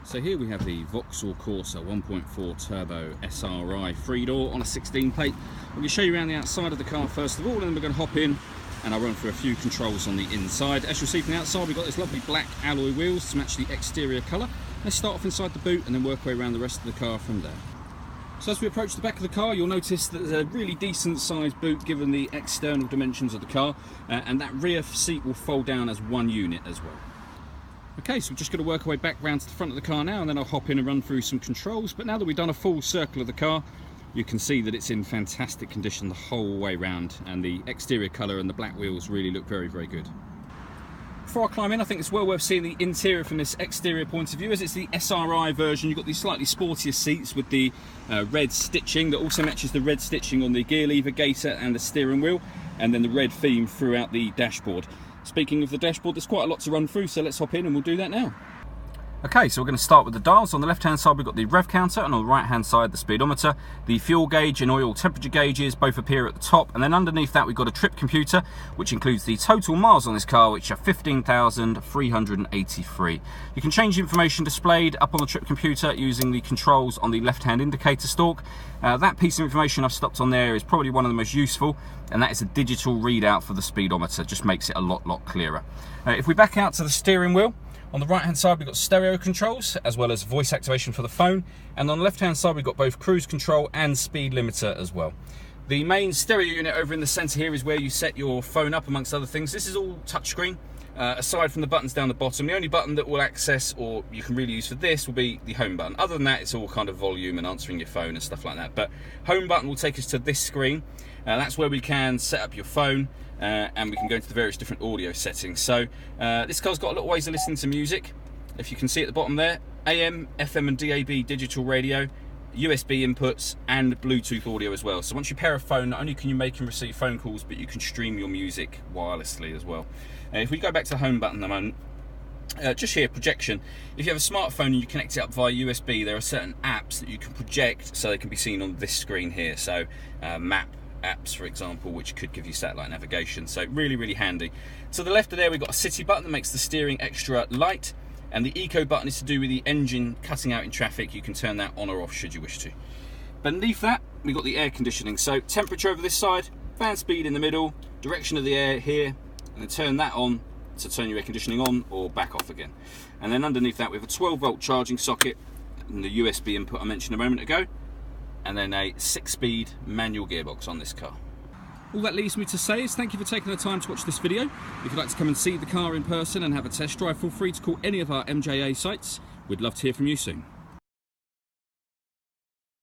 So here we have the Vauxhall Corsa 1.4 turbo SRI 3-door on a 16 plate. I'm going to show you around the outside of the car first of all, and then we're going to hop in and I'll run through a few controls on the inside. As you'll see from the outside, we've got this lovely black alloy wheels to match the exterior colour. Let's start off inside the boot and then work our way around the rest of the car from there. So as we approach the back of the car, you'll notice that there's a really decent sized boot given the external dimensions of the car, and that rear seat will fold down as one unit as well. Okay, so we're just going to work our way back round to the front of the car now, and then I'll hop in and run through some controls. But now that we've done a full circle of the car, you can see that it's in fantastic condition the whole way round, and the exterior colour and the black wheels really look very, very good. Before I climb in, I think it's well worth seeing the interior from this exterior point of view. As it's the SRI version, you've got these slightly sportier seats with the red stitching that also matches the red stitching on the gear lever, gaiter and the steering wheel, and then the red theme throughout the dashboard. Speaking of the dashboard, there's quite a lot to run through, so let's hop in and we'll do that now. Okay, so we're going to start with the dials. On the left hand side we've got the rev counter, and on the right hand side the speedometer. The fuel gauge and oil temperature gauges both appear at the top, and then underneath that we've got a trip computer which includes the total miles on this car, which are 15,383. You can change the information displayed up on the trip computer using the controls on the left hand indicator stalk. That piece of information I've stopped on there is probably one of the most useful, and that is a digital readout for the speedometer. Just makes it a lot clearer. If we back out to the steering wheel, on the right hand side we've got stereo controls as well as voice activation for the phone, and on the left hand side we've got both cruise control and speed limiter as well. The main stereo unit over in the centre here is where you set your phone up, amongst other things. This is all touchscreen. Aside from the buttons down the bottom, the only button that will access, or you can really use for this, will be the home button. Other than that, it's all kind of volume and answering your phone and stuff like that. But home button will take us to this screen. That's where we can set up your phone, and we can go into the various different audio settings. So this car's got a lot of ways of listening to music. If you can see at the bottom there, AM, FM and DAB digital radio, USB inputs and Bluetooth audio as well. So once you pair a phone, not only can you make and receive phone calls, but you can stream your music wirelessly as well. If we go back to the home button a moment, just here, projection. If you have a smartphone and you connect it up via USB, there are certain apps that you can project so they can be seen on this screen here. So map apps, for example, which could give you satellite navigation. So really handy. To the left of there, we've got a city button that makes the steering extra light. And the eco button is to do with the engine cutting out in traffic. You can turn that on or off should you wish to. Beneath that, we've got the air conditioning. So temperature over this side, fan speed in the middle, direction of the air here, and then turn that on to turn your air conditioning on or back off again. And then underneath that we have a 12-volt charging socket and the USB input I mentioned a moment ago, and then a 6-speed manual gearbox on this car. All that leaves me to say is thank you for taking the time to watch this video. If you'd like to come and see the car in person and have a test drive, feel free to call any of our MJA sites. We'd love to hear from you soon.